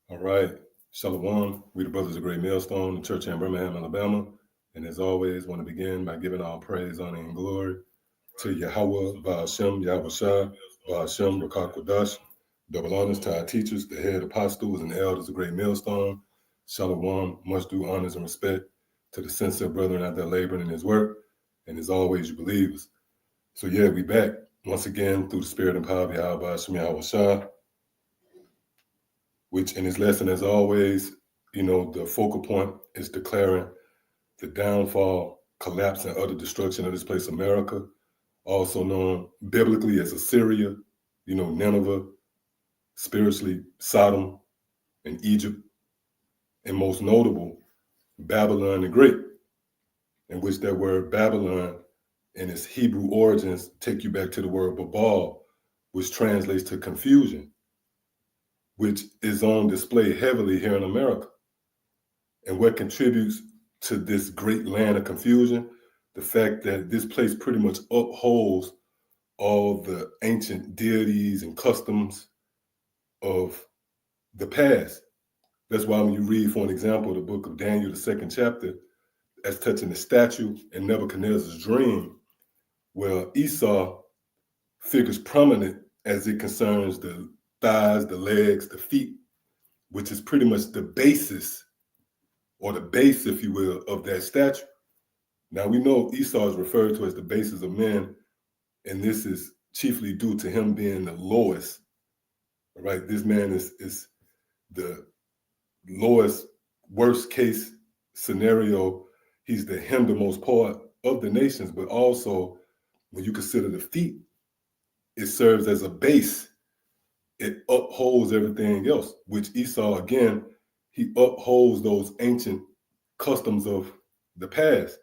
All right. Shalom. We the Brothers of Great Millstone, the church in Birmingham, Alabama. And as always, want to begin by giving all praise, honor, and glory to Yahweh, Ba'ashem, Yahweh Shah, Ba'ashem, Rakak Wadash. Double honors to our teachers, the head apostles, and the elders of Great Millstone. Shalom. Much due honors and respect to the sincere brethren out there laboring in his work. And as always, you believers. So yeah, we back once again through the spirit and power of Yahweh, Ba'ashem, Yahweh Shah. Which in his lesson, as always, the focal point is declaring the downfall, collapse, and utter destruction of this place, America, also known biblically as Assyria, Nineveh, spiritually Sodom and Egypt, and most notable, Babylon the Great, in which that word Babylon and its Hebrew origins take you back to the word Babal, which translates to confusion, which is on display heavily here in America. And what contributes to this great land of confusion? The fact that this place pretty much upholds all the ancient deities and customs of the past. That's why when you read, for an example, the book of Daniel, the 2nd chapter, as touching the statue in Nebuchadnezzar's dream, well, Esau figures prominent as it concerns the thighs, the legs, the feet, which is pretty much the basis, or the base, if you will, of that statue. Now we know Esau is referred to as the basis of men, and this is chiefly due to him being the lowest. Right? This man is the lowest, worst case scenario. He's the hindermost part of the nations, but also when you consider the feet, it serves as a base. It upholds everything else, which Esau, again, he upholds those ancient customs of the past.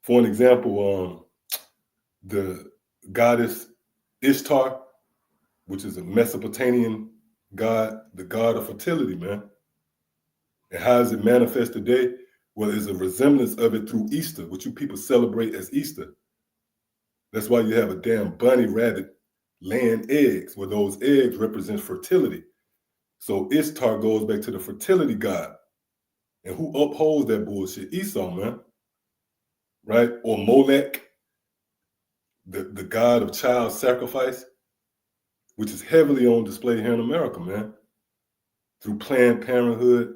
For an example, the goddess Ishtar, which is a Mesopotamian god, the god of fertility, man. And how does it manifest today? Well, there's a resemblance of it through Easter, which you people celebrate as Easter. That's why you have a damn bunny rabbit laying eggs, where those eggs represent fertility. So Ishtar goes back to the fertility god. And who upholds that bullshit? Esau, man. Right? Or Molech, the god of child sacrifice, which is heavily on display here in America, man. Through Planned Parenthood,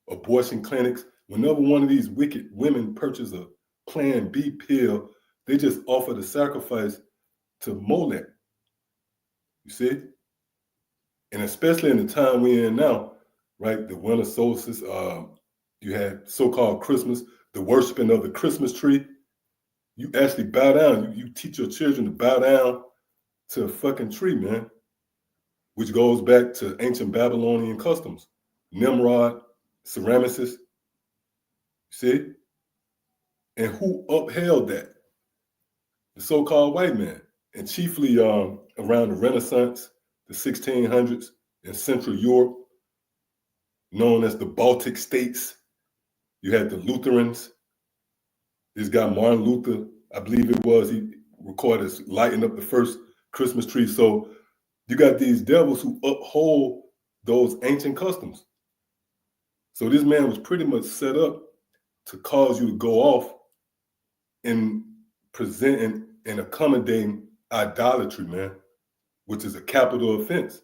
abortion clinics. Whenever one of these wicked women purchase a Plan B pill, they just offer the sacrifice to Molech. You see? And especially in the time we're in now, right? The winter solstice, you had so-called Christmas, the worshiping of the Christmas tree. You actually bow down. You teach your children to bow down to a fucking tree, man, which goes back to ancient Babylonian customs. Nimrod, ceramicist, see? And who upheld that? The so-called white man. And chiefly around the Renaissance, the 1600s in Central Europe, known as the Baltic states. You had the Lutherans. This guy, Martin Luther, I believe it was, he recorded lighting up the first Christmas tree. So you got these devils who uphold those ancient customs. So this man was pretty much set up to cause you to go off in presenting and accommodating idolatry, man, which is a capital offense.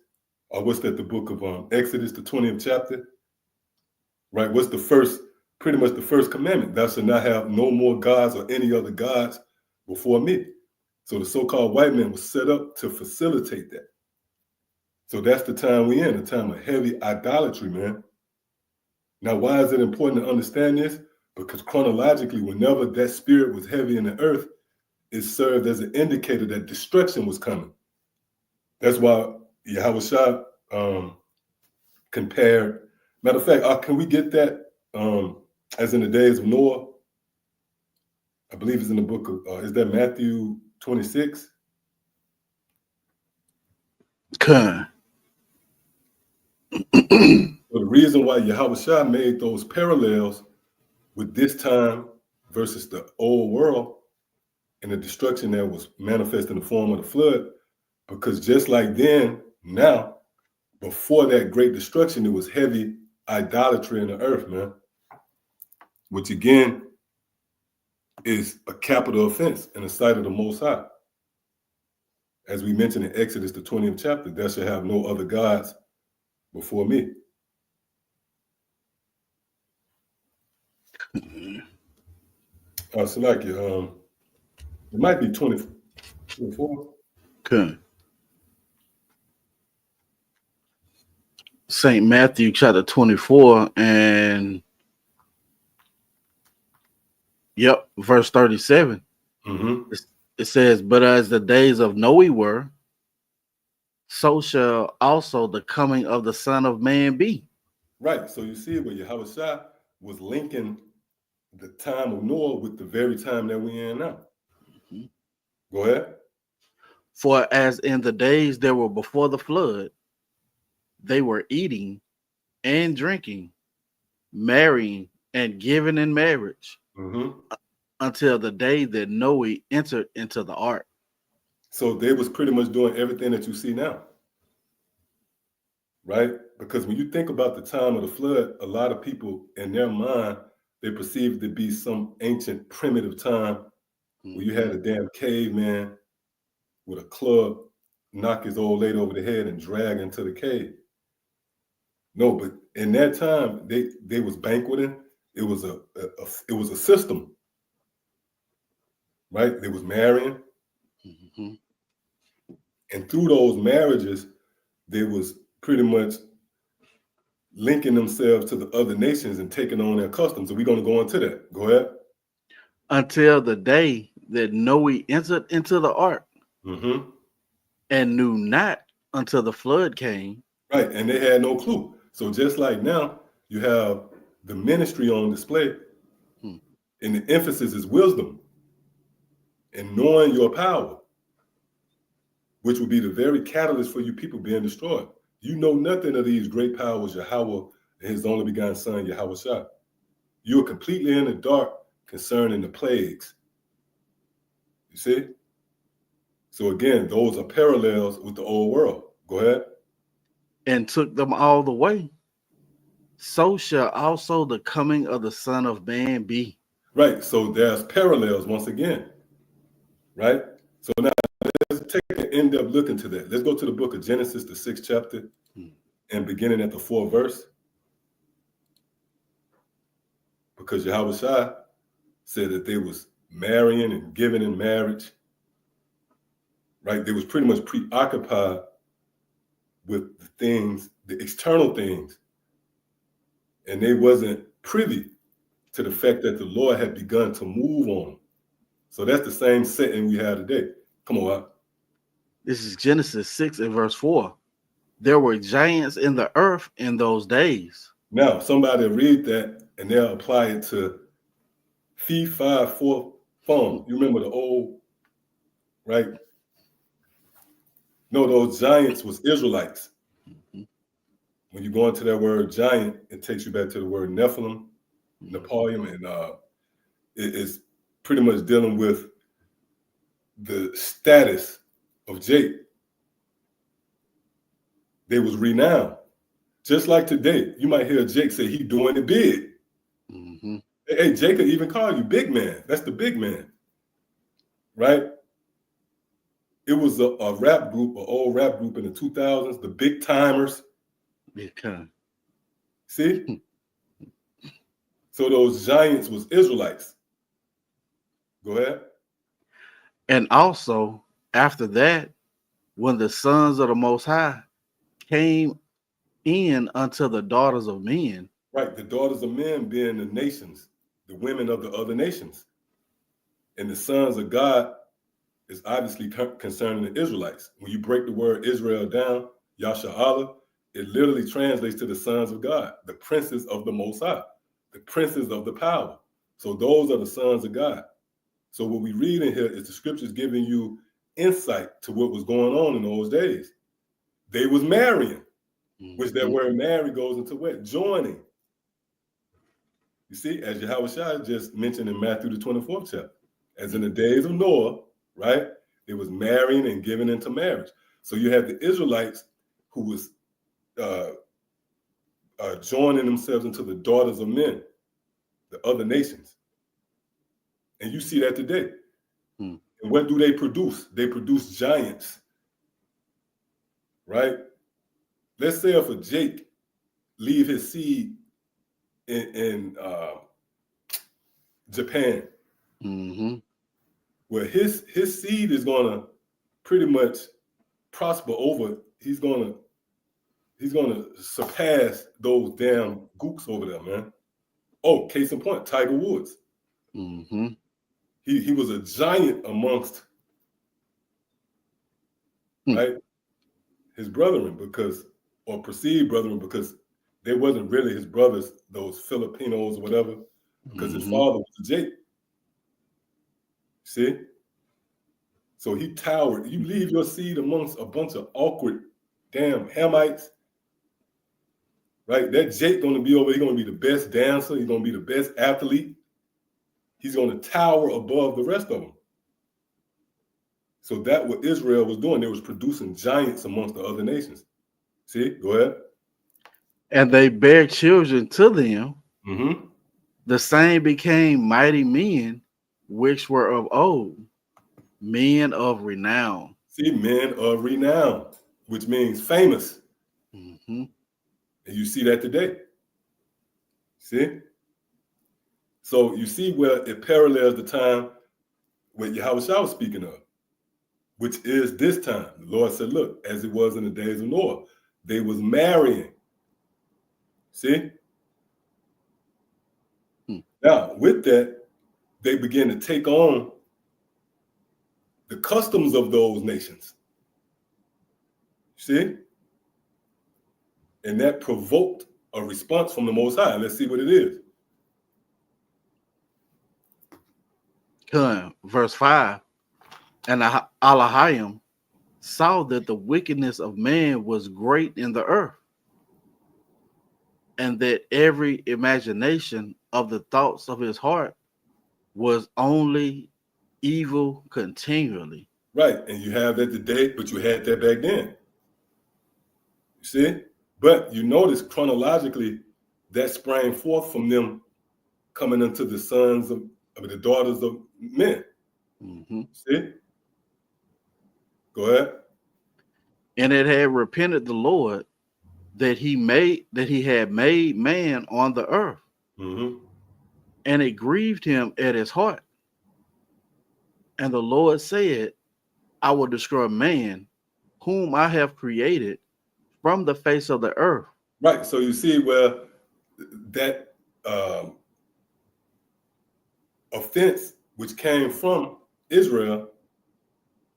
Or what's that, the book of Exodus, the 20th chapter? Right? What's the first, pretty much the first commandment? Thou shalt not have no more gods or any other gods before me. So the so-called white man was set up to facilitate that. So that's the time we're in, a time of heavy idolatry, man. Now, why is it important to understand this? Because chronologically, whenever that spirit was heavy in the earth, it served as an indicator that destruction was coming. That's why Yahweh Shah compared. Matter of fact, can we get that as in the days of Noah? I believe it's in the book of, is that Matthew 26? Con. So the reason why Yahweh Shah made those parallels with this time versus the old world and the destruction that was manifest in the form of the flood, because just like then, now, before that great destruction, there was heavy idolatry in the earth, man. Which again is a capital offense in the sight of the Most High. As we mentioned in Exodus, the 20th chapter, thou shalt have no other gods before me. Salaki, it might be 24. Okay. St. Matthew chapter 24 and verse 37. Mm-hmm. It says, but as the days of Noe were, so shall also the coming of the Son of Man be. Right. So you see where Yahushua was linking the time of Noah with the very time that we're in now. Mm-hmm. Go ahead. For as in the days that were before the flood, they were eating and drinking, marrying and giving in marriage, until the day that Noe entered into the ark. So they was pretty much doing everything that you see now. Right? Because when you think about the time of the flood, a lot of people in their mind, they perceive it to be some ancient primitive time where you had a damn caveman with a club knock his old lady over the head and drag into the cave. No, but in that time, they was banqueting. It was a system, right? They was marrying, and through those marriages, they was pretty much linking themselves to the other nations and taking on their customs. So we're going to go into that. Go ahead. Until the day that Noe entered into the ark, and knew not until the flood came. Right, and they had no clue. So just like now, you have the ministry on display, and the emphasis is wisdom and knowing your power, which would be the very catalyst for you people being destroyed. You know nothing of these great powers, Yahweh and his only begotten son, Yahushua. You're completely in the dark concerning the plagues. You see? So again, those are parallels with the old world. Go ahead. And took them all the way. So shall also the coming of the Son of Man be. Right. So there's parallels once again. Right? So now let's take an in-depth look into that. Let's go to the book of Genesis, the 6th chapter, and beginning at the 4th verse. Because Yahushua said that they was marrying and giving in marriage. Right? They was pretty much preoccupied with the things, the external things. And they wasn't privy to the fact that the Lord had begun to move on them. So that's the same setting we have today. Come on, Rob. This is Genesis 6 and verse 4. There were giants in the earth in those days. Now, somebody read that and they'll apply it to fee, fi, four, fum. You remember the old, right? No, those giants was Israelites. When you go into that word giant, it takes you back to the word Nephilim, Napoleon, and it is pretty much dealing with the status of Jake. They was renowned. Just like today, you might hear Jake say he doing it big. Hey, Jake could even call you big man. That's the big man, right? It was a rap group, an old rap group in the 2000s, the Big Timers. See? So those giants was Israelites. Go ahead. And also, after that, when the sons of the Most High came in unto the daughters of men. Right, the daughters of men being the nations, the women of the other nations. And the sons of God is obviously concerning the Israelites. When you break the word Israel down, Yasha'Allah, it literally translates to the sons of God, the princes of the Most High, the princes of the power. So those are the sons of God. So what we read in here is the scriptures giving you insight to what was going on in those days. They was marrying, which that word marry goes into what? Joining. You see, as Yahushua just mentioned in Matthew the 24th chapter, as in the days of Noah, right? It was marrying and giving into marriage. So you have the Israelites who was joining themselves into the daughters of men, the other nations. And you see that today. And what do they produce? They produce giants, right? Let's say if a Jake leave his seed in Japan, where his seed is gonna pretty much prosper over. He's gonna surpass those damn gooks over there, man. Oh, case in point, Tiger Woods. He was a giant amongst right his brethren or perceived brethren, because they wasn't really his brothers, those Filipinos or whatever, because his father was a Jake. See? So he towered. You leave your seed amongst a bunch of awkward damn Hamites, right? That Jake gonna be over, he's gonna be the best dancer, he's gonna be the best athlete. He's gonna tower above the rest of them. So that what Israel was doing, they was producing giants amongst the other nations. See, go ahead. And they bare children to them. The same became mighty men, which were of old, men of renown. See, men of renown, which means famous. And you see that today. See? So you see where it parallels the time what Yahushua was speaking of, which is this time. The Lord said, look, as it was in the days of Noah, they was marrying. See? Now, with that, they begin to take on the customs of those nations. See? And that provoked a response from the Most High. Let's see what it is. Verse 5. And Elohim saw that the wickedness of man was great in the earth, and that every imagination of the thoughts of his heart was only evil continually. Right, and you have that today, but you had that back then. You see? But you notice chronologically that sprang forth from them coming into the sons of the daughters of men. See? Go ahead. And it had repented the Lord that he had made man on the earth. And it grieved him at his heart. And the Lord said, I will destroy man, whom I have created from the face of the earth. Right. So you see where that offense, which came from Israel,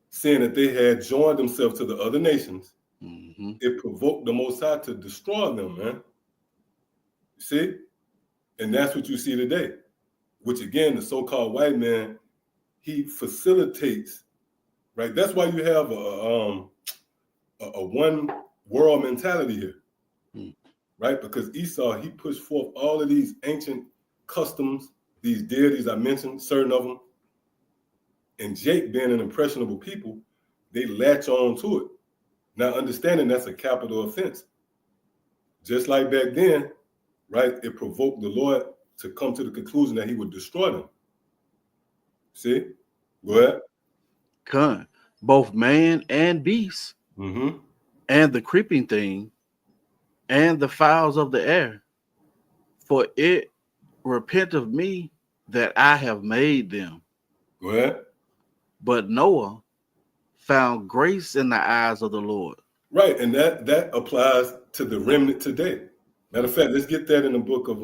saying that they had joined themselves to the other nations, it provoked the Most High to destroy them, man. See? And that's what you see today, which again, the so-called white man, he facilitates, right? That's why you have a one world mentality here, right? Because Esau, he pushed forth all of these ancient customs, these deities I mentioned, certain of them. And Jake, being an impressionable people, they latch on to it. Now, understanding that's a capital offense. Just like back then, right, it provoked the Lord to come to the conclusion that he would destroy them. See? Go ahead. Both man and beast, and the creeping thing, and the fowls of the air. For it repent of me that I have made them. Go ahead. But Noah found grace in the eyes of the Lord. Right, and that applies to the remnant today. Matter of fact, let's get that in the book of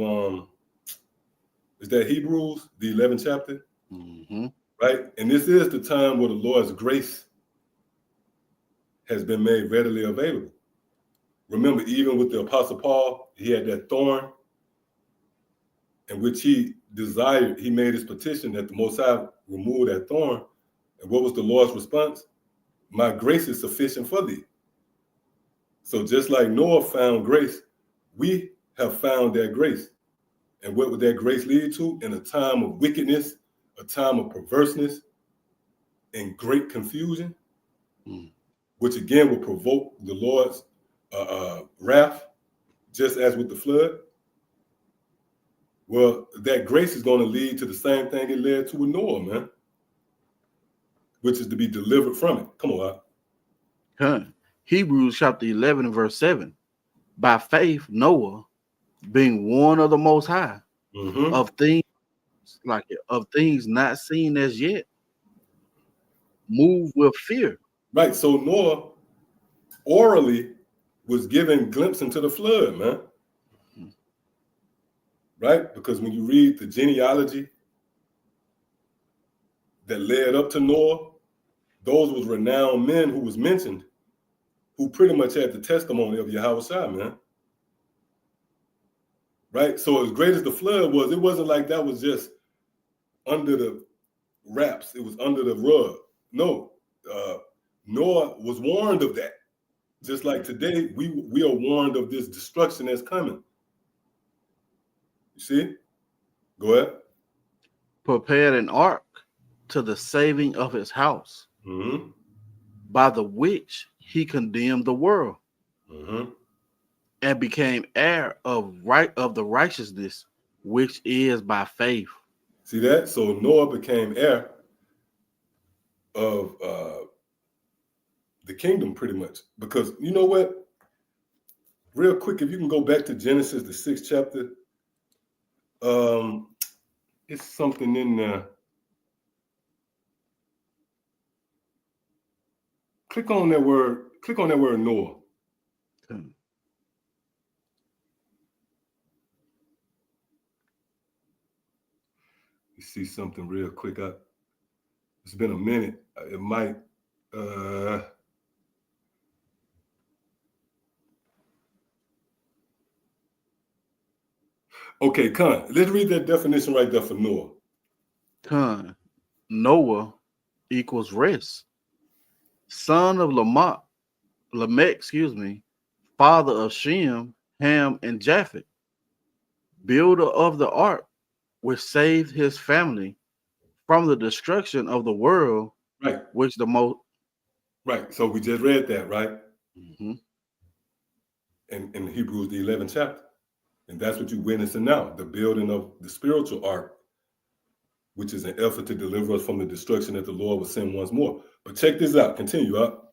is that Hebrews, the 11th chapter? Right, and this is the time where the Lord's grace has been made readily available. Remember, even with the Apostle Paul, he had that thorn in which he desired, he made his petition that the Most High remove that thorn. And what was the Lord's response? My grace is sufficient for thee. So just like Noah found grace, we have found that grace. And what would that grace lead to? In a time of wickedness, a time of perverseness, and great confusion, which again will provoke the Lord's wrath, just as with the flood. Well, that grace is going to lead to the same thing it led to with Noah, man, which is to be delivered from it. Come on, Huh. Hebrews chapter 11 and verse 7. By faith, Noah, being warned of the Most High, of things of things not seen as yet, moved with fear. Right. So Noah orally was given glimpse into the flood, man. Right? Because when you read the genealogy that led up to Noah, those was renowned men who was mentioned, who pretty much had the testimony of Yahweh, man. Right? So as great as the flood was, it wasn't like that was just under the wraps. It was under the rug. No. Noah was warned of that. Just like today, we are warned of this destruction that's coming. You see? Go ahead. Prepared an ark to the saving of his house, by the which he condemned the world, and became heir of the righteousness which is by faith. See that? So Noah became heir of the kingdom, pretty much. Because you know what? Real quick, if you can go back to Genesis, the 6th chapter, it's something in there. Click on that word Noah. You see something real quick. It's been a minute. It might okay, Khan, let's read that definition right there for Noah. Khan, Noah equals rest. Son of Lamech, father of Shem, Ham, and Japheth, builder of the ark, which saved his family from the destruction of the world, right? Which the most right. So we just read that, right? In Hebrews the 11th chapter, and that's what you're witnessing now: the building of the spiritual ark, which is an effort to deliver us from the destruction that the Lord will send once more. But check this out. Continue up.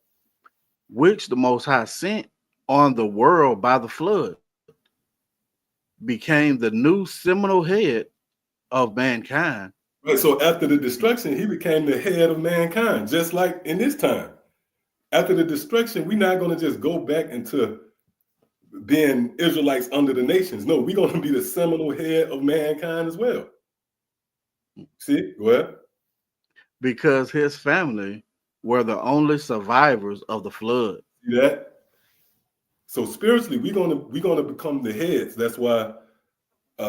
Which the Most High sent on the world by the flood, became the new seminal head of mankind. Right. So after the destruction, he became the head of mankind, just like in this time. After the destruction, we're not going to just go back into being Israelites under the nations. No, we're going to be the seminal head of mankind as well. See? Go ahead. Because his family were the only survivors of the flood. See that? So spiritually, we're gonna become the heads. That's why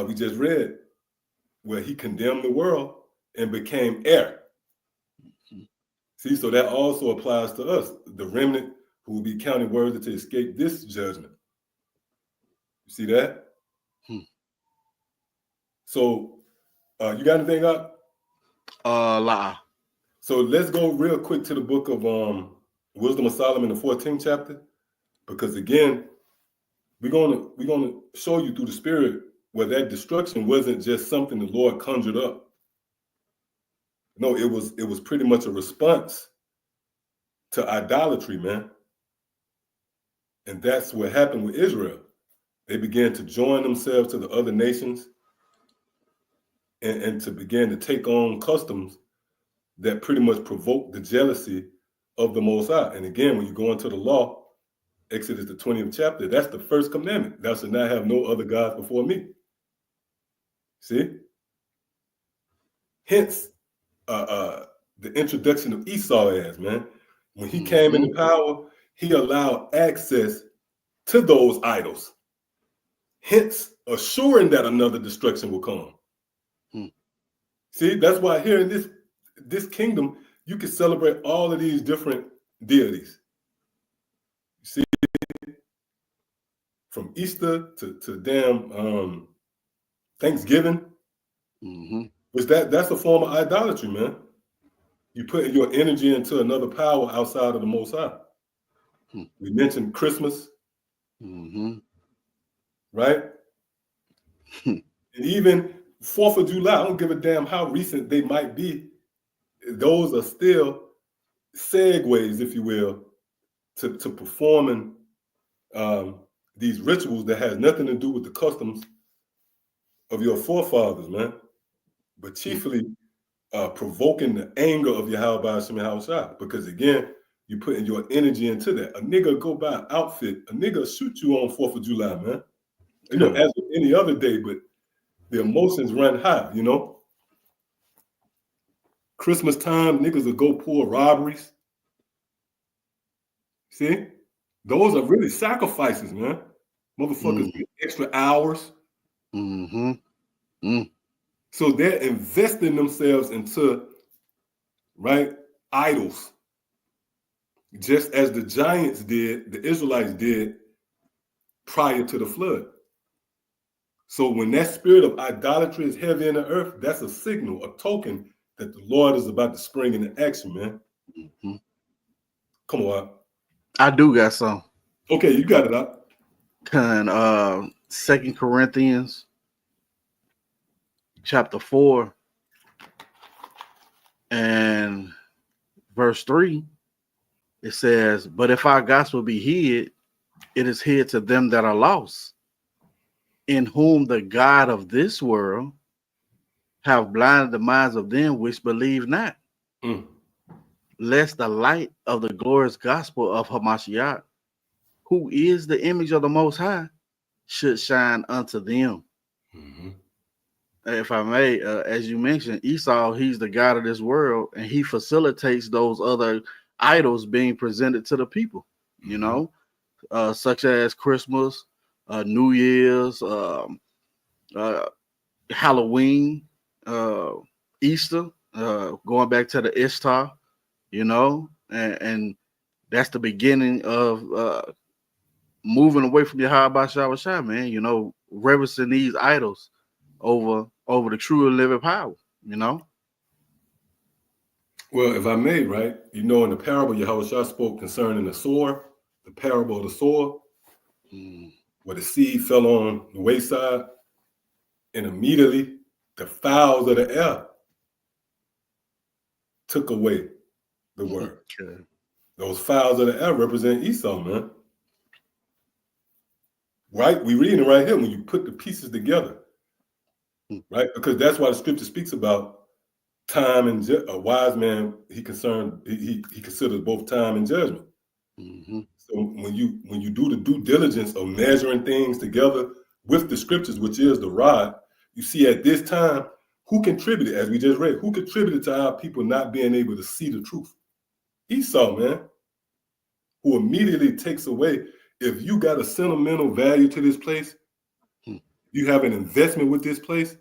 we just read where he condemned the world and became heir. See, so that also applies to us, the remnant who will be counted worthy to escape this judgment. You see that? So you got anything up? La. So let's go real quick to the book of Wisdom of Solomon, the 14th chapter, because again, we're gonna show you through the Spirit where that destruction wasn't just something the Lord conjured up. No, it was pretty much a response to idolatry, man. And that's what happened with Israel. They began to join themselves to the other nations and to begin to take on customs that pretty much provoked the jealousy of the Most High. And again, when you go into the law, Exodus the 20th chapter, that's the first commandment. Thou shalt not have no other gods before me. See? Hence, the introduction of Esau as, man. When he came into power, he allowed access to those idols. Hence, assuring that another destruction will come. See, that's why here in this kingdom, you can celebrate all of these different deities. You see, from Easter to damn Thanksgiving, which that's a form of idolatry, man. You put your energy into another power outside of the Most High. We mentioned Christmas, Mm-hmm. right? And even 4th of July, I don't give a damn how recent they might be. Those are still segues, if you will, to performing these rituals that has nothing to do with the customs of your forefathers, man. But chiefly provoking the anger of Yahweh Hashem Yahushua. Because again, you putting your energy into that. A nigga go buy an outfit, a nigga shoot you on 4th of July, man. You know, as with any other day, but the emotions run high, you know. Christmas time, niggas will go pull robberies. See? Those are really sacrifices, man. Motherfuckers get extra hours. Mm-hmm. Mm. So they're investing themselves into, right, idols. Just as the giants did, the Israelites did prior to the flood. So when that spirit of idolatry is heavy in the earth, that's a signal, a token that the Lord is about to spring into action, man. Mm-hmm. Come on. I do got some. Okay, you got it up. Can 2 Corinthians chapter 4 and verse 3, it says, "But if our gospel be hid, it is hid to them that are lost, in whom the God of this world have blinded the minds of them which believe not, lest the light of the glorious gospel of Hamashiach, who is the image of the Most High, should shine unto them." Mm-hmm. If I may, as you mentioned, Esau, he's the God of this world, and he facilitates those other idols being presented to the people, you know, such as Christmas, New Year's, Halloween, Easter, going back to the Ishtar, you know, and that's the beginning of moving away from your Yahweh Shah, man, you know, reverencing these idols over the true and living power, you know. Well, if I may, right, you know, in the parable Yahushua spoke concerning the sower, the parable of the sower, where the seed fell on the wayside, and immediately the fowls of the air took away the word. Okay. Those fowls of the air represent Esau, man. Right? We reading it right here when you put the pieces together, right? Because that's why the scripture speaks about time and a wise man. He considers both time and judgment. Mm-hmm. So when you do the due diligence of measuring things together with the scriptures, which is the rod, you see at this time who contributed, as we just read, who contributed to our people not being able to see the truth? Esau, man, who immediately takes away. If you got a sentimental value to this place, you have an investment with this place,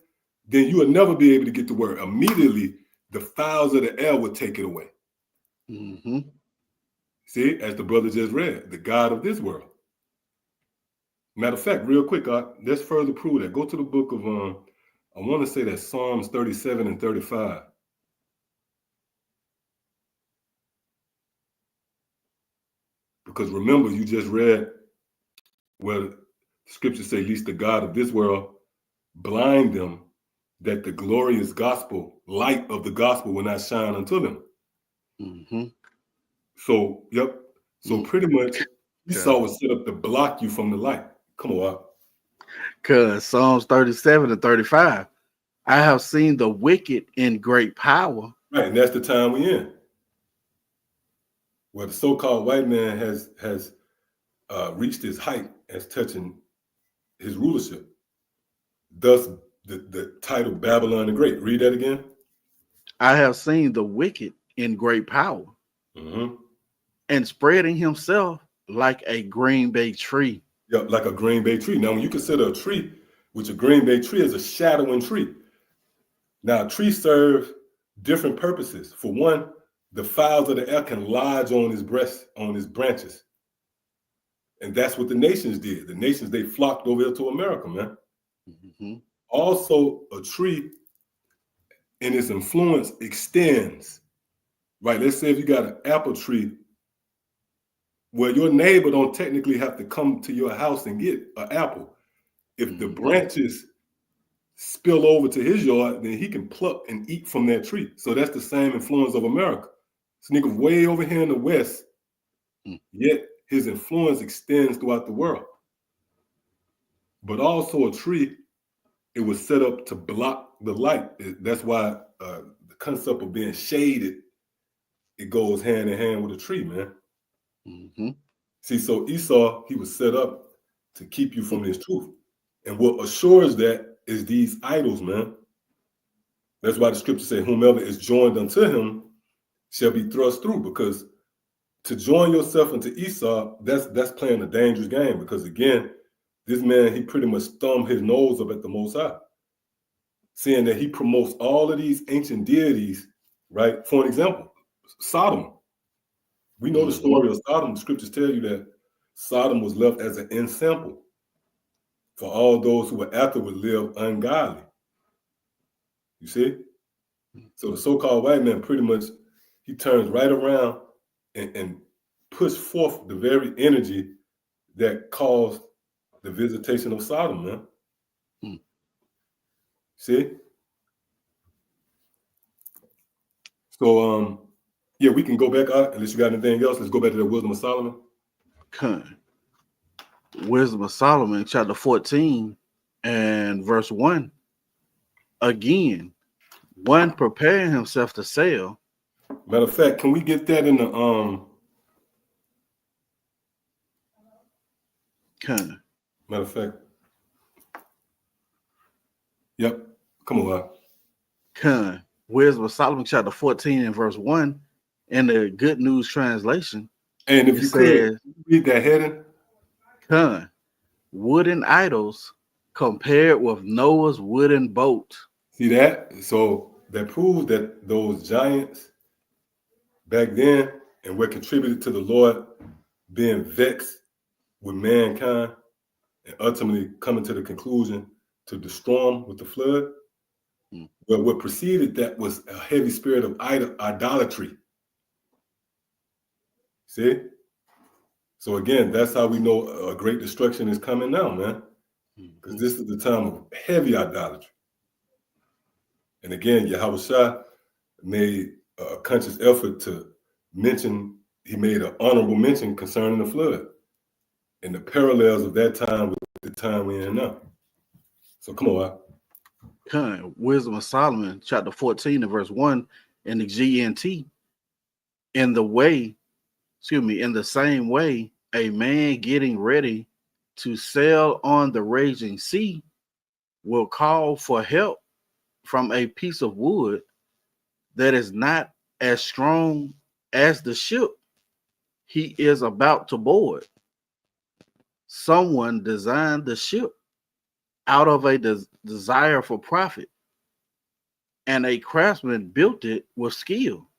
then you will never be able to get the word. Immediately, the fowls of the air would take it away. Mm-hmm. See, as the brother just read, the God of this world. Matter of fact, real quick, let's further prove that. Go to the book of, I want to say that Psalms 37 and 35. Because remember, you just read where the scriptures say, least the God of this world blind them, that the glorious gospel, light of the gospel will not shine unto them. Mm-hmm. So, yep. So pretty much Esau was set up to block you from the light. Come on. Because Psalms 37 and 35, I have seen the wicked in great power. Right, and that's the time we're in, where the so-called white man has reached his height as touching his rulership. Thus, the title Babylon the Great. Read that again. I have seen the wicked in great power, and spreading himself like a green bay tree. Yeah, like a green bay tree. Now, when you consider a tree, which a green bay tree is a shadowing tree. Now, trees serve different purposes. For one, the fowls of the air can lodge on his breast, on his branches. And that's what the nations did. The nations, they flocked over here to America, man. Mm-hmm. Also, a tree and its influence extends, right? Let's say if you got an apple tree Well, your neighbor don't technically have to come to your house and get an apple. If the branches spill over to his yard, then he can pluck and eat from that tree. So that's the same influence of America. This nigga way over here in the West, yet his influence extends throughout the world. But also a tree, it was set up to block the light. That's why the concept of being shaded, it goes hand in hand with a tree, man. See, so Esau, he was set up to keep you from his truth. And what assures that is these idols, man. That's why the scripture say, whomever is joined unto him shall be thrust through. Because to join yourself into Esau, that's playing a dangerous game. Because again, this man, he pretty much thumbed his nose up at the Most High, saying that he promotes all of these ancient deities, right? For an example, Sodom. We know the story of Sodom. The scriptures tell you that Sodom was left as an ensample for all those who were afterward live ungodly. You see? So the so-called white man pretty much, he turns right around and push forth the very energy that caused the visitation of Sodom, man. See? So, yeah, we can go back out, unless you got anything else. Let's go back to the Wisdom of Solomon. Wisdom of Solomon, chapter 14 and verse 1. Again, one preparing himself to sell. Matter of fact, can we get that in the Matter of fact. Yep. Come on. Wisdom of Solomon, chapter 14 and verse 1 in the Good News Translation. And if you could read that heading. Wooden idols compared with Noah's wooden boat. See that? So that proves that those giants back then and what contributed to the Lord being vexed with mankind and ultimately coming to the conclusion to destroy them with the flood. But what preceded that was a heavy spirit of idolatry. See? So again, that's how we know a great destruction is coming now, man. Because this is the time of heavy idolatry. And again, Yahushua made a conscious effort to mention, he made an honorable mention concerning the flood and the parallels of that time with the time we're in now. So come on. Wisdom of Solomon, chapter 14 and verse 1 in the GNT. In the same way, a man getting ready to sail on the raging sea will call for help from a piece of wood that is not as strong as the ship he is about to board. Someone designed the ship out of a desire for profit, and a craftsman built it with skill.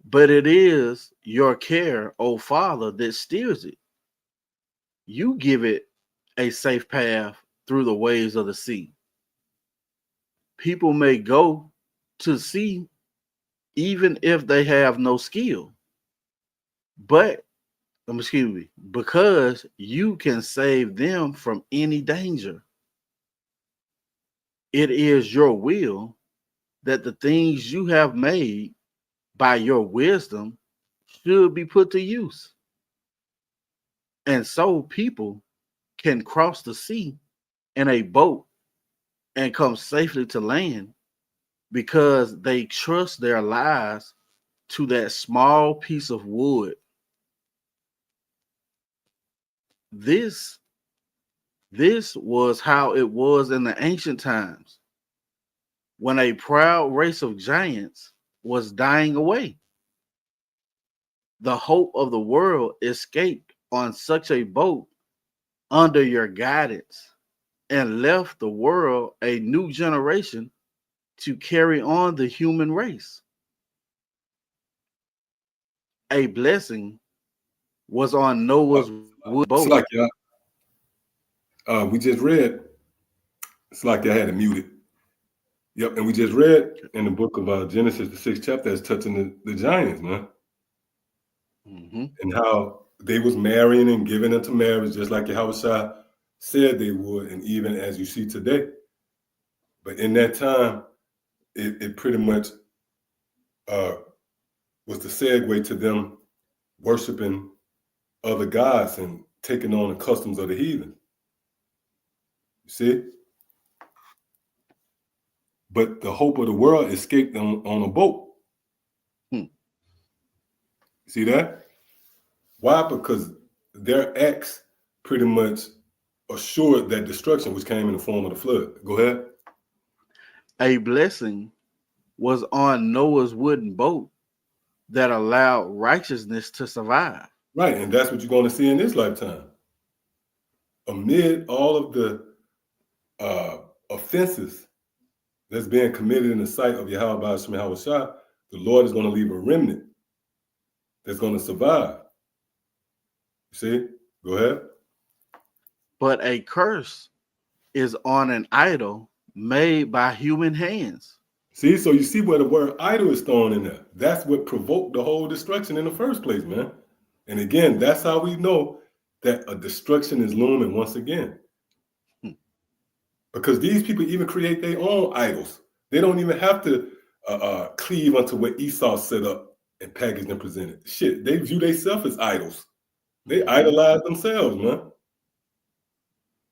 But it is your care, O Father, that steers it. You give it a safe path through the waves of the sea. People may go to sea even if they have no skill. Because you can save them from any danger. It is your will that the things you have made by your wisdom should be put to use. And so people can cross the sea in a boat and come safely to land because they trust their lives to that small piece of wood. This was how it was in the ancient times when a proud race of giants was dying away. The hope of the world escaped on such a boat under your guidance and left the world a new generation to carry on the human race. A blessing was on Noah's wood boat. It's like we just read. It's like I had it muted. Yep, and we just read in the book of Genesis, the 6th chapter, that's touching the giants, man. and how they was marrying and giving into marriage, just like Yahweh said they would, and even as you see today. But in that time, it pretty much was the segue to them worshiping other gods and taking on the customs of the heathen. You see? But the hope of the world escaped on a boat. See that? Why? Because their acts pretty much assured that destruction, which came in the form of the flood. Go ahead. A blessing was on Noah's wooden boat that allowed righteousness to survive. Right, and that's what you're going to see in this lifetime. Amid all of the offenses that's being committed in the sight of Yahweh Hashem Yahweh Shah, the Lord is going to leave a remnant that's going to survive. You see? Go ahead. But a curse is on an idol made by human hands. See, so you see where the word idol is thrown in there. That's what provoked the whole destruction in the first place, man. And again, that's how we know that a destruction is looming once again. Because these people even create their own idols. They don't even have to cleave unto what Esau set up and packaged and presented. Shit, they view themselves as idols. They idolize themselves, man.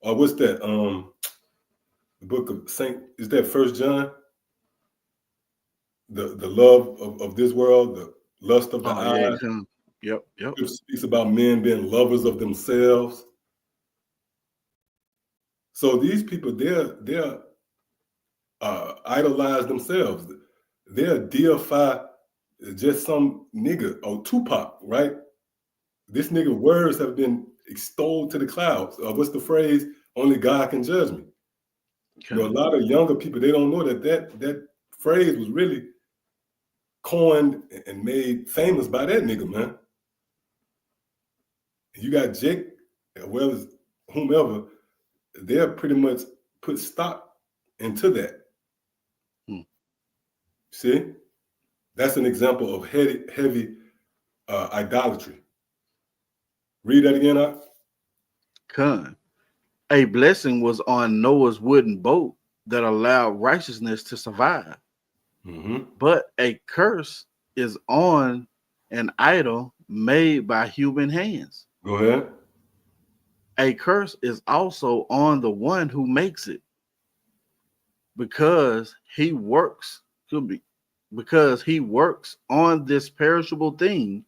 Or what's that? The book of Saint, is that First John? The love of this world, the lust of the eyes. Yep. It speaks about men being lovers of themselves. So these people, they're idolize themselves. They'll deify just some nigga or Tupac, right? This nigga words have been extolled to the clouds. What's the phrase? Only God can judge me. Okay. You know, a lot of younger people, they don't know that phrase was really coined and made famous by that nigga, man. You got Jake, as well as whomever, they'll pretty much put stock into that. See? That's an example of heavy idolatry. Read that again, Ak. Con. A blessing was on Noah's wooden boat that allowed righteousness to survive. But a curse is on an idol made by human hands. Go ahead. A curse is also on the one who makes it, because he works on this perishable thing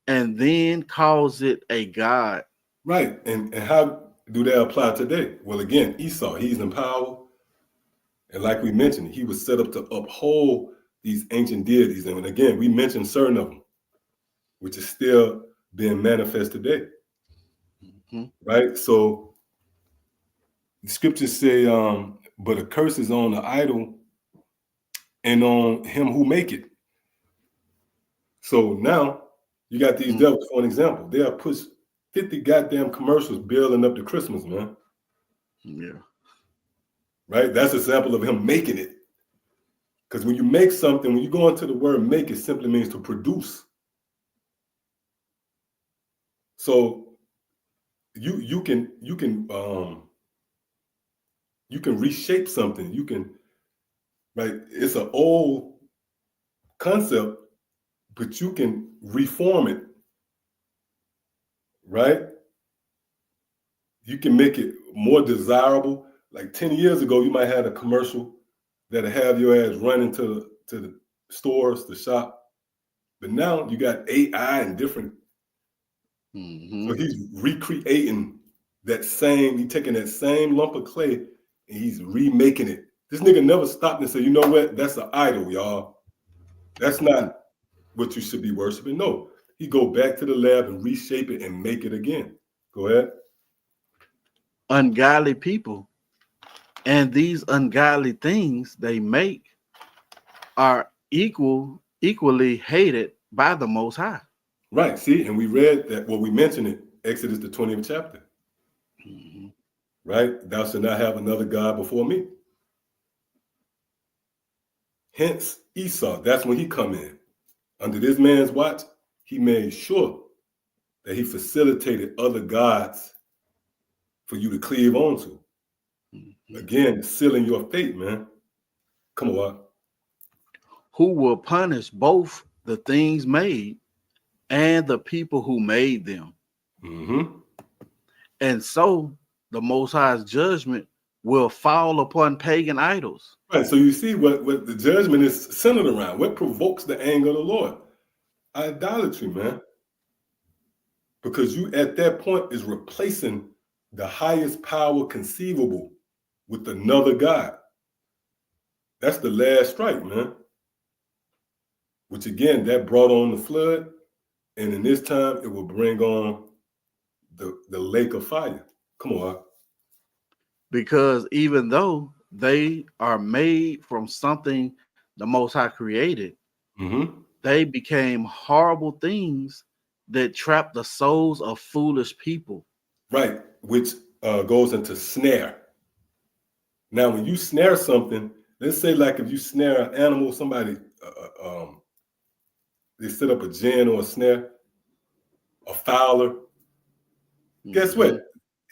and then calls it a god. Right. And how do that apply today? Well, again, Esau, he's in power. And like we mentioned, he was set up to uphold these ancient deities. And again, we mentioned certain of them, which is still being manifest today. Right? So the scriptures say, but a curse is on the idol and on him who make it. So now you got these devils, for an example. They'll push 50 goddamn commercials building up to Christmas, man. Yeah. Right? That's a sample of him making it. Because when you make something, when you go into the word make, it simply means to produce. So you can reshape something. You can, right? It's an old concept, but you can reform it, right? You can make it more desirable. Like 10 years ago, you might have a commercial that'll have your ass running to the stores, the shop. But now you got AI and different. So he's recreating he's taking that same lump of clay and he's remaking it. This nigga never stopped and said, you know what? That's an idol, y'all. That's not what you should be worshiping. No, he go back to the lab and reshape it and make it again. Go ahead. Ungodly people and these ungodly things they make are equally hated by the Most High. Right. See, and we read that, well, we mentioned it, Exodus, the 20th chapter. Right? Thou shalt not have another God before me. Hence, Esau, that's when he come in. Under this man's watch, he made sure that he facilitated other gods for you to cleave onto. Again, sealing your fate, man. Come on. Who will punish both the things made and the people who made them. Mm-hmm. And so the Most High's judgment will fall upon pagan idols. Right. So you see what the judgment is centered around. What provokes the anger of the Lord? Idolatry, man. Because you at that point is replacing the highest power conceivable with another God. That's the last strike, man. Which again, that brought on the flood. And in this time, it will bring on the lake of fire. Come on. Because even though they are made from something the Most High created, Mm-hmm. they became horrible things that trap the souls of foolish people. Right. Which goes into snare. Now, when you snare something, let's say like if you snare an animal, somebody, they set up a gin or a snare, a fowler. Guess what?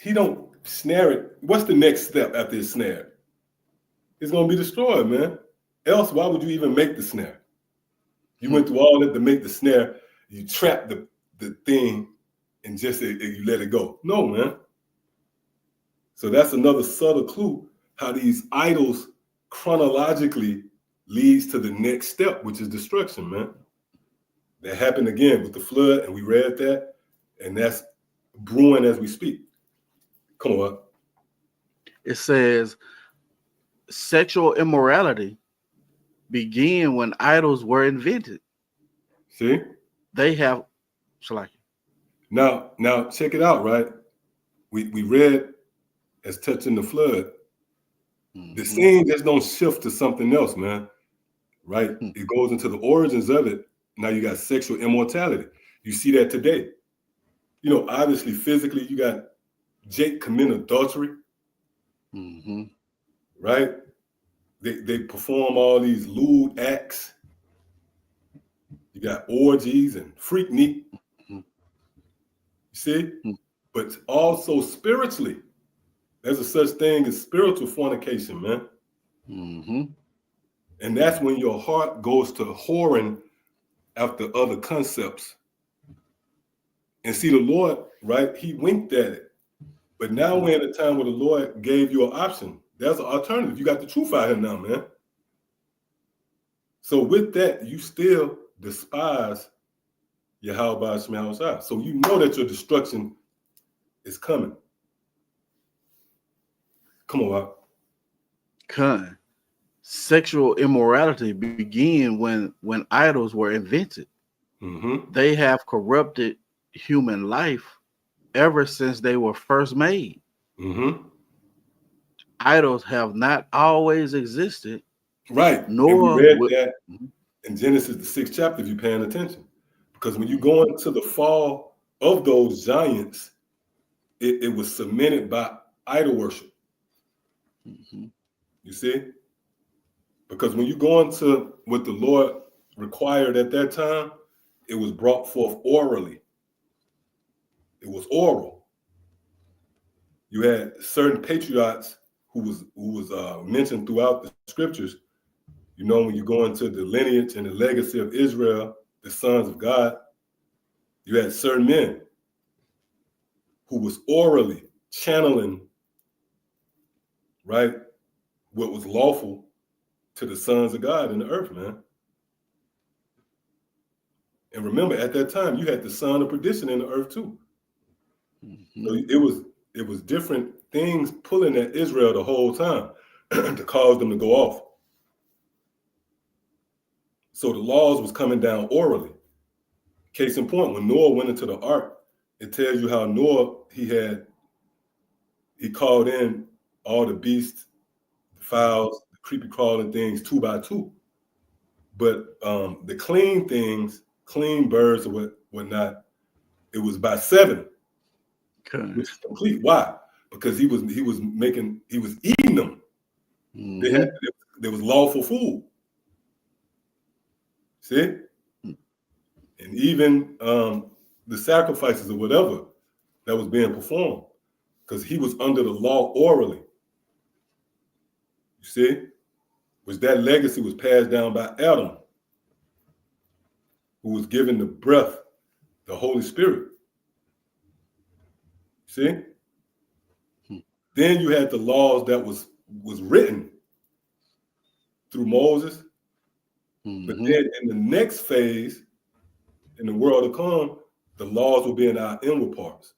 He don't snare it. What's the next step after it's snared? It's going to be destroyed, man. Else, why would you even make the snare? You went through all that to make the snare. You trap the thing and just you let it go. No, man. So that's another subtle clue how these idols chronologically leads to the next step, which is destruction, man. That happened again with the flood, and we read that, and that's brewing as we speak. Come on. It says sexual immorality began when idols were invented. See? They have Now check it out, right? We read as touching the flood. The scene just don't shift to something else, man. Right? It goes into the origins of it. Now you got sexual immortality. You see that today. You know, obviously, physically, you got Jake commit adultery. Mm-hmm. Right? They perform all these lewd acts. You got orgies and freak neat. You see? But also spiritually, there's a such thing as spiritual fornication, man. Mm-hmm. And that's when your heart goes to whoring after other concepts. And see, the Lord, right? He winked at it. But now we're in a time where the Lord gave you an option. There's an alternative. You got the truth out here now, man. So with that, you still despise Yahweh Shema Shai. So you know that your destruction is coming. Come on, Con. Sexual immorality began when idols were invented. Mm-hmm. They have corrupted human life ever since they were first made. Mm-hmm. Idols have not always existed. Right. And we Nor read that in Genesis, the 6th chapter, if you're paying attention. Because when you go into the fall of those giants, it was cemented by idol worship. Mm-hmm. You see? Because when you go into what the Lord required at that time, it was brought forth orally. It was oral. You had certain patriarchs who was mentioned throughout the scriptures. You know, when you go into the lineage and the legacy of Israel, the sons of God, you had certain men who was orally channeling, right, what was lawful to the sons of God in the earth, man. And remember, at that time, you had the son of perdition in the earth too. Mm-hmm. So it was different things pulling at Israel the whole time to cause them to go off. So the laws was coming down orally. Case in point, when Noah went into the ark, it tells you how Noah, he called in all the beasts, the fowls, the creepy crawling things 2 by 2. But the clean things, clean birds or whatnot, it was by 7, which is complete. Why? Because he was eating them. Mm-hmm. There was lawful food. See? and even the sacrifices or whatever that was being performed, because he was under the law orally. You see, which that legacy was passed down by Adam, who was given the breath, the Holy Spirit. See? Then you had the laws that was written through Moses. But then in the next phase, in the world to come, the laws will be in our inward parts.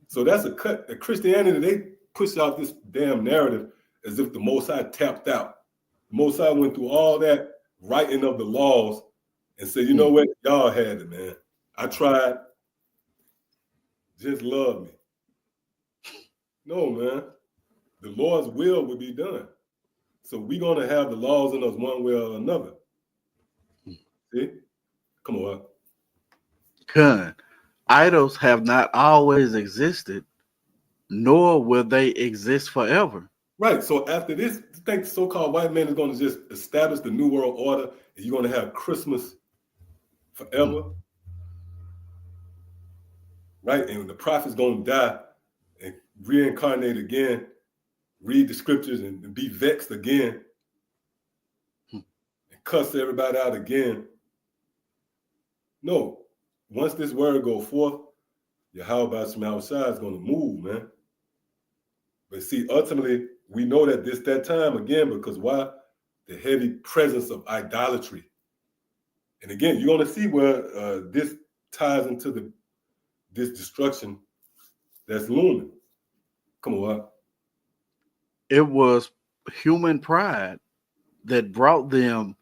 So that's a cut. At Christianity, they push out this damn narrative as if the Most High tapped out. The Most High went through all that writing of the laws and said, you know what? Y'all had it, man. I tried. Just love me. No, man. The Lord's will will be done. So we're going to have the laws in us one way or another. See? Come on. Kun, idols have not always existed, nor will they exist forever. Right. So after this, you think the so-called white man is going to just establish the New World Order and you're going to have Christmas forever? Right? And the prophet's going to die and reincarnate again, read the scriptures and be vexed again and cuss everybody out again. No. Once this word go forth, Yahweh Shema is going to move, man. But see, ultimately, we know that that time again, because why? The heavy presence of idolatry. And again, you're going to see where this ties into this destruction that's looming. Come on. It was human pride that brought them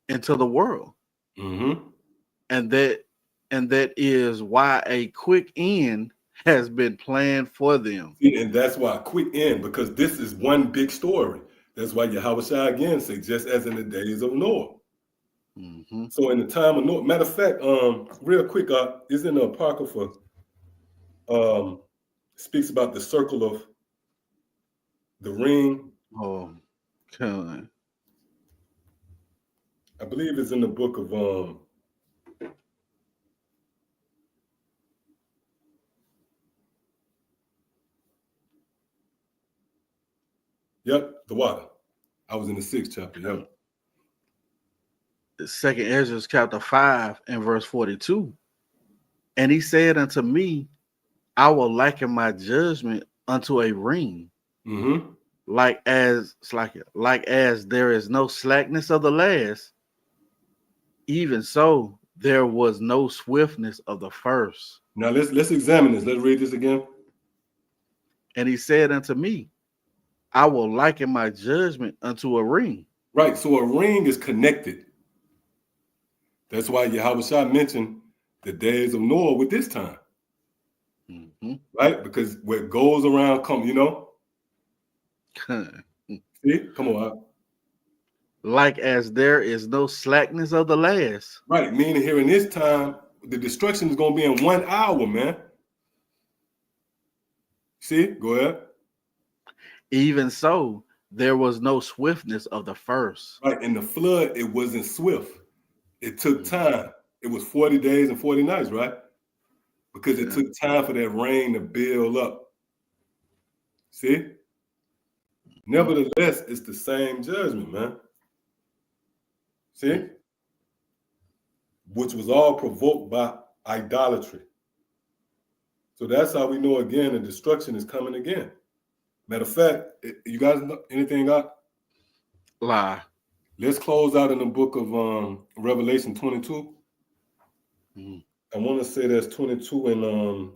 into the world. Mm-hmm. And that is why a quick end has been planned for them. And that's why a quick end, because this is one big story. That's why Yahweh again say, just as in the days of Noah. Mm-hmm. So in the time of Noah, matter of fact, real quick, is in the Apocrypha, speaks about the circle of the ring. Oh, God. I believe it's in the book of the water. I was in the 6th chapter. Yep. Second Ezra chapter 5 and verse 42. And he said unto me, I will liken my judgment unto a ring. Mm-hmm. Like as there is no slackness of the last, even so there was no swiftness of the first. Now let's examine this. Let's read this again. And he said unto me, I will liken my judgment unto a ring. Right. So a ring is connected. That's why Yahweh mentioned the days of Noah with this time. Mm-hmm. Right? Because what goes around come, you know. See? Come on. Like as there is no slackness of the last. Right. Meaning here in this time, the destruction is going to be in 1 hour, man. See? Go ahead. Even so, there was no swiftness of the first. Right. In the flood, it wasn't swift. It took time. It was 40 days and 40 nights, right? Because it took time for that rain to build up. See? Nevertheless, it's the same judgment, man. See? Which was all provoked by idolatry. So that's how we know again the destruction is coming again. Matter of fact, you guys know anything got? Lie. Let's close out in the book of Revelation 22. I want to say that's 22 and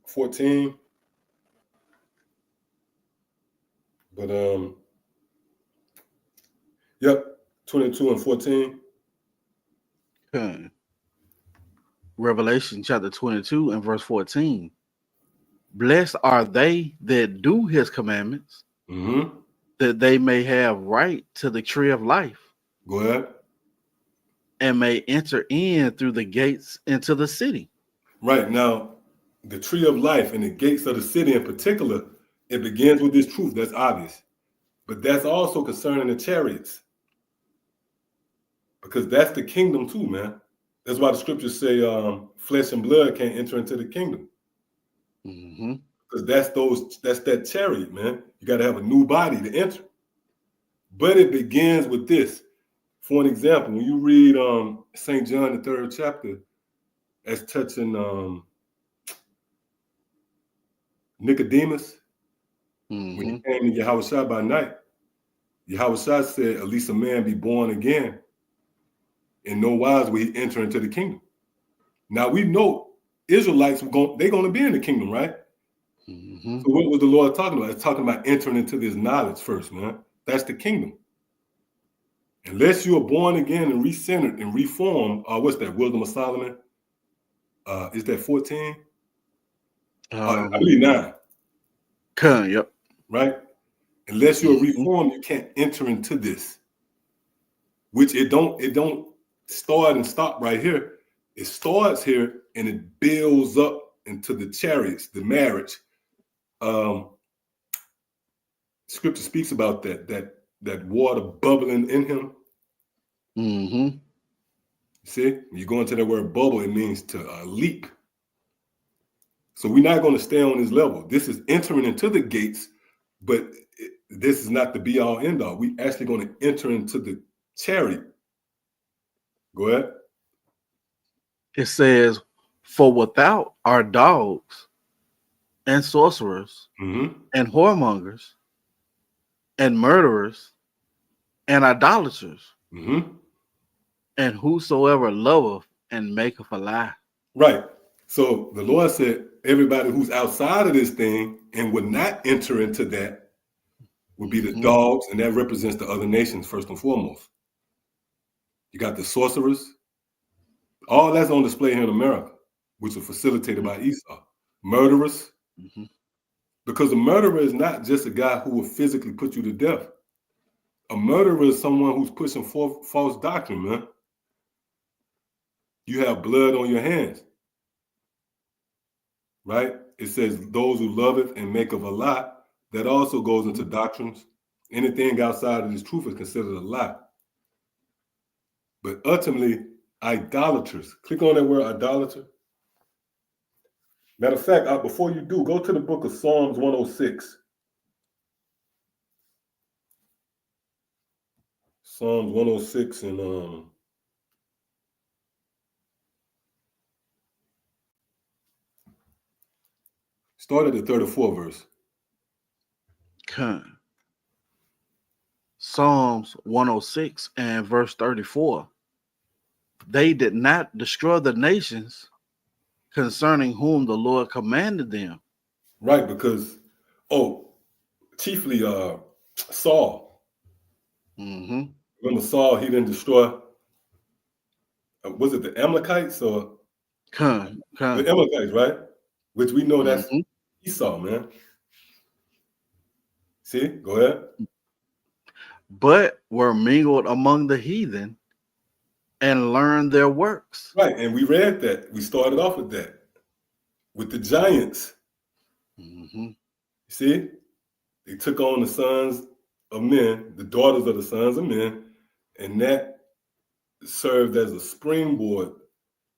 14. But yep, 22 and 14. Okay. Revelation chapter 22 and verse 14. Blessed are they that do his commandments, that they may have right to the tree of life. Go ahead. And may enter in through the gates into the city. Right. Now, the tree of life and the gates of the city in particular, it begins with this truth. That's obvious. But that's also concerning the chariots. Because that's the kingdom too, man. That's why the scriptures say flesh and blood can't enter into the kingdom. Because that's that chariot, man. You got to have a new body to enter. But it begins with this. For an example, when you read St. John, the 3rd chapter, as touching Nicodemus, when he came to Yahushua by night, Yahushua said, at least a man be born again. In no wise will he enter into the kingdom. Now we know Israelites they're going to be in the kingdom, right? So what was the Lord talking about? It's talking about entering into this knowledge first, man. That's the kingdom. Unless you are born again and recentered and reformed, what's that? Wisdom of Solomon? Is that 14? I believe 9. Yep. Right? Unless you're reformed, you can't enter into this. Which it don't start and stop right here. It starts here and it builds up into the chariots, the marriage. Scripture speaks about that water bubbling in him. See, when you go into that word bubble, it means to leap. So we're not going to stay on this level. This is entering into the gates, but this is not the be all end all. We actually going to enter into the chariot. Go ahead. It says, for without are dogs and sorcerers and whoremongers and murderers and idolaters and whosoever loveth and maketh a lie. Right. So the Lord said, everybody who's outside of this thing and would not enter into that would be the dogs, and that represents the other nations first and foremost. You got the sorcerers. All that's on display here in America, which was facilitated by Esau. Murderers. Because a murderer is not just a guy who will physically put you to death. A murderer is someone who's pushing false doctrine, man. You have blood on your hands. Right? It says, those who loveth and make of a lie. That also goes into doctrines. Anything outside of this truth is considered a lie. But ultimately, idolaters. Click on that word idolater. Matter of fact, before you do, go to the book of Psalms 106. Psalms 106 and start at the 34th verse. Psalms 106 and verse 34. They did not destroy the nations concerning whom the Lord commanded them. Right, because, chiefly Saul. Remember Saul, he didn't destroy, was it the Amalekites or? The Amalekites, right? Which we know that's Esau, man. See, go ahead. But were mingled among the heathen and learned their works. Right, and we read that. We started off with that. With the giants. See? They took on the sons of men, the daughters of the sons of men, and that served as a springboard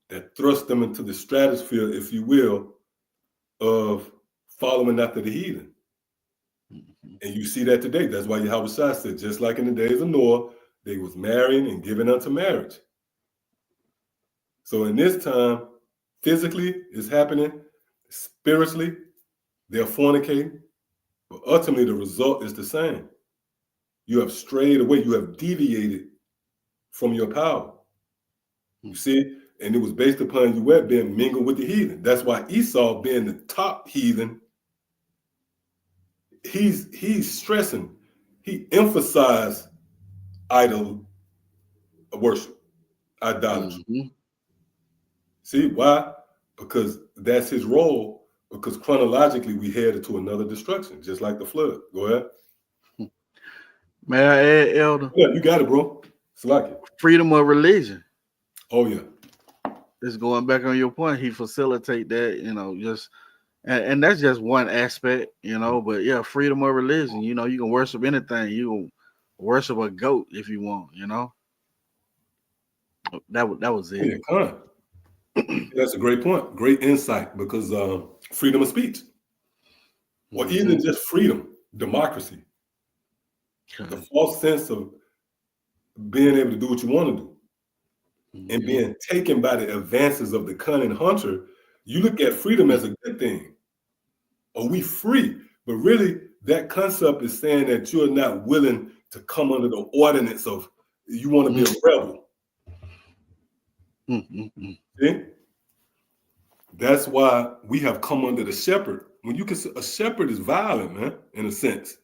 that thrust them into the stratosphere, if you will, of following after the heathen. And you see that today. That's why Yahushua said, just like in the days of Noah, they was marrying and giving unto marriage. So in this time, physically, it's happening. Spiritually, they're fornicating. But ultimately, the result is the same. You have strayed away. You have deviated from your power. You see? And it was based upon you being mingled with the heathen. That's why Esau, being the top heathen, he's stressing. He emphasized idol worship, idolatry. See why? Because that's his role. Because chronologically, we headed to another destruction, just like the flood. Go ahead. May I add, Elder? Yeah, you got it, bro. It's like it. Freedom of religion. Oh, yeah. it's going back on your point. He facilitate that, just and that's just one aspect, But yeah, freedom of religion. You can worship anything. You can worship a goat if you want. That was it. Yeah, that's a great point. Great insight because freedom of speech, or even just freedom, democracy, the false sense of being able to do what you want to do and being taken by the advances of the cunning hunter. You look at freedom as a good thing. Are we free? But really, that concept is saying that you're not willing to come under the ordinance of you want to be a rebel. See? That's why we have come under the shepherd. When you can, a shepherd is violent, man, in a sense,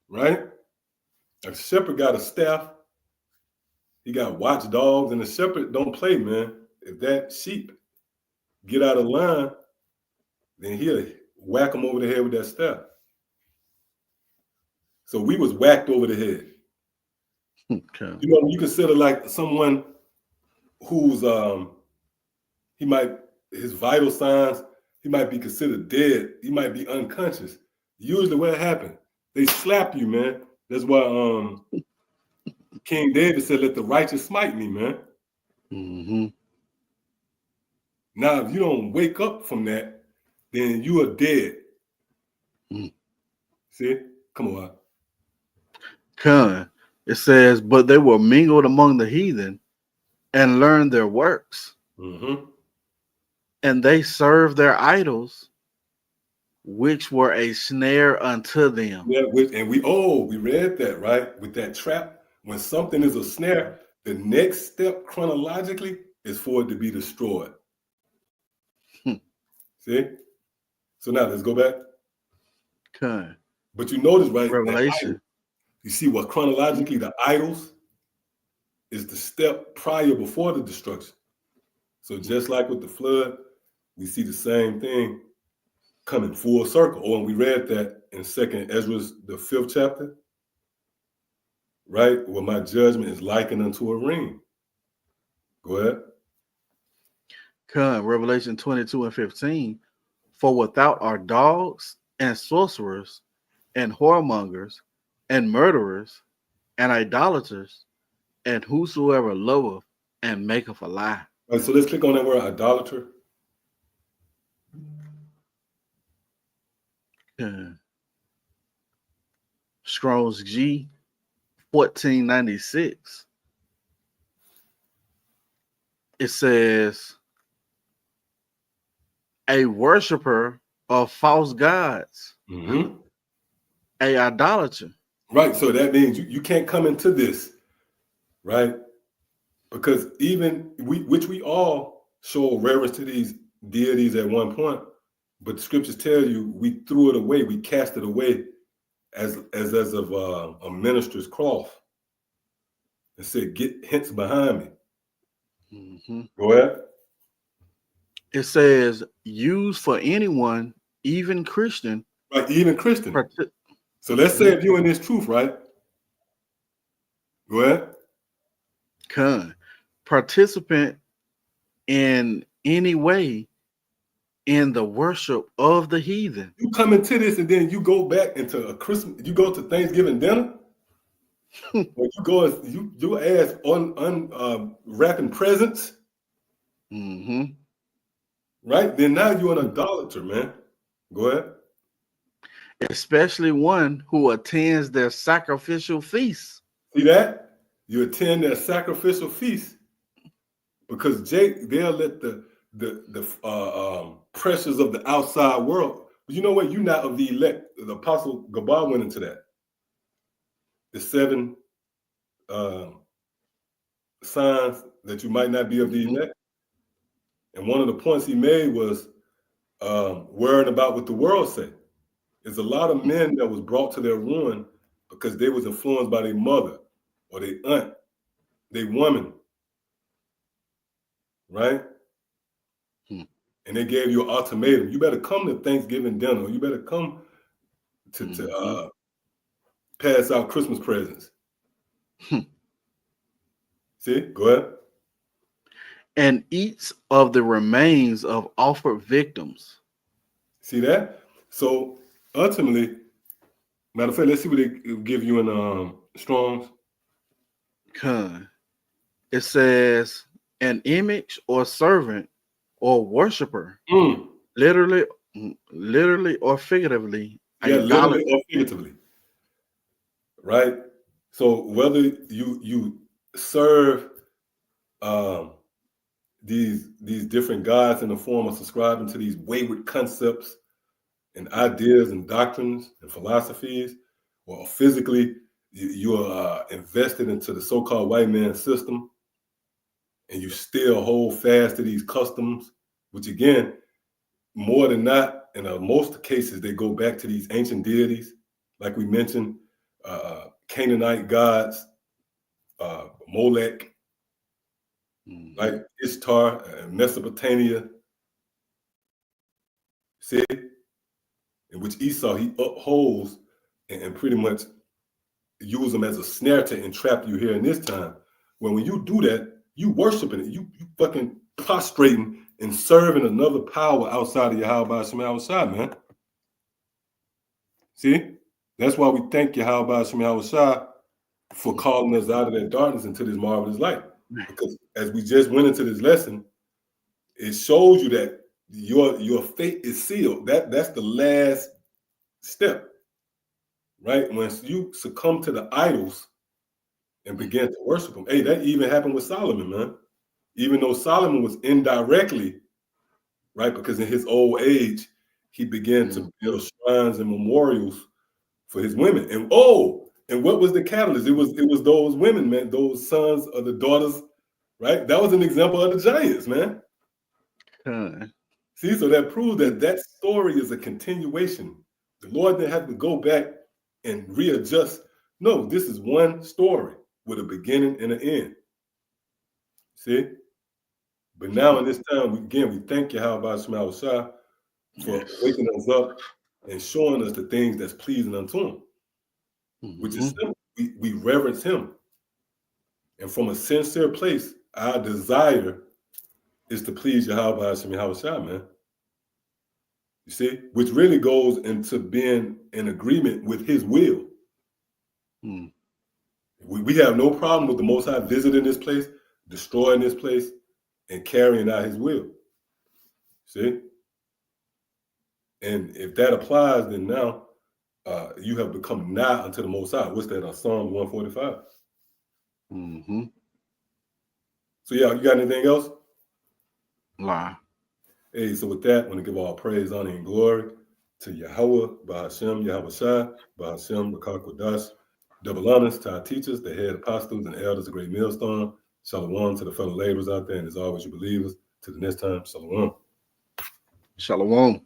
right? A shepherd got a staff. He got watchdogs, and the shepherd don't play, man. If that sheep get out of line, then he'll whack him over the head with that staff. So we was whacked over the head. Okay. You consider like someone who's his vital signs, he might be considered dead. He might be unconscious. Usually what happened, they slap you, man. That's why King David said, let the righteous smite me, man. Now, if you don't wake up from that, then you are dead. See? Come on. It says, but they were mingled among the heathen and learned their works. And they served their idols, which were a snare unto them. Yeah, and we read that, right? With that trap, when something is a snare, the next step chronologically is for it to be destroyed. See? So now let's go back. Okay. But you notice, right? Revelation. You see what chronologically the idols is the step prior before the destruction. So just like with the flood, we see the same thing coming full circle. Oh, and we read that in 2nd Ezra, the 5th chapter, right? Where my judgment is likened unto a ring. Go ahead. Revelation 22:15. For without are dogs and sorcerers and whoremongers and murderers and idolaters and whosoever loveth and maketh a lie. All right, so let's click on that word idolater. Strong's G 1496. It says a worshiper of false gods, a idolater. Right, so that means you can't come into this, right? Because even which we all show reverence to these deities at one point, but the scriptures tell you we threw it away, we cast it away as of a minister's cloth. It said, "Get hence behind me." Go ahead. It says, "Used for anyone, even Christian." Right, even Christian. So let's say if you're in this truth, right? Go ahead. Participant in any way in the worship of the heathen. You come into this and then you go back into a Christmas, you go to Thanksgiving dinner, or you go you ask wrapping presents. Right? Then now you're an idolater, man. Go ahead. Especially one who attends their sacrificial feasts. See that? You attend their sacrificial feast because they'll let the pressures of the outside world. But you know what? You're not of the elect. The Apostle Gabar went into that. The 7 signs that you might not be of the elect. And one of the points he made was worrying about what the world say. There's a lot of men that was brought to their ruin because they was influenced by their mother or their aunt, their woman, right? And they gave you an ultimatum. You better come to Thanksgiving dinner. You better come to pass out Christmas presents. See, go ahead. and eats of the remains of offered victims. See that? So ultimately, matter of fact, let's see what they give you in Strong's. Con. It says an image or servant or worshiper, Mm. literally, literally or figuratively, Yeah, literally idolatry. or figuratively, right? So whether you serve um, these different gods in the form of subscribing to these wayward concepts and ideas and doctrines and philosophies, or physically you are invested into the so-called white man system, and you still hold fast to these customs, which again, more than not, in most cases, they go back to these ancient deities, like we mentioned, Canaanite gods, Molech, like Ishtar, Mesopotamia, see, in which Esau he upholds and pretty much use them as a snare to entrap you here in this time. When you do that, you worshiping it, you fucking prostrating and serving another power outside of Yahweh Shema Shai, man. See, that's why we thank Yahweh Shema Shai for calling us out of that darkness into this marvelous light. Because as we just went into this lesson, it shows you that your fate is sealed. That's the last step, right? Once you succumb to the idols and begin to worship them. Hey, that even happened with Solomon, man. Even though Solomon was indirectly, right? Because in his old age, he began to build shrines and memorials for his women. And what was the catalyst? It was those women, man, those sons or the daughters, right? That was an example of the giants, man. See, so that proves that story is a continuation. The Lord didn't have to go back and readjust. No, this is one story with a beginning and an end. See? But now in this time, we thank Yahweh Shema Shai for waking us up and showing us the things that's pleasing unto him, which is simple. We reverence him. And from a sincere place, our desire is to please Yahweh Shema Shai, man. You see? Which really goes into being in agreement with his will. We have no problem with the Most High visiting this place, destroying this place, and carrying out his will. See? And if that applies, then now you have become nigh unto the Most High. What's that? Psalm 145. So yeah, you got anything else? Lie. Hey, so with that, I want to give all praise, honor, and glory to Yahweh, Bahashem, Yahweh Shai, Bahashem, Rakar Kodash. Double honors to our teachers, the head apostles and elders of Great Millstone. Shalom to the fellow laborers out there, and as always, you believers. To the next time, shalom. Shalom.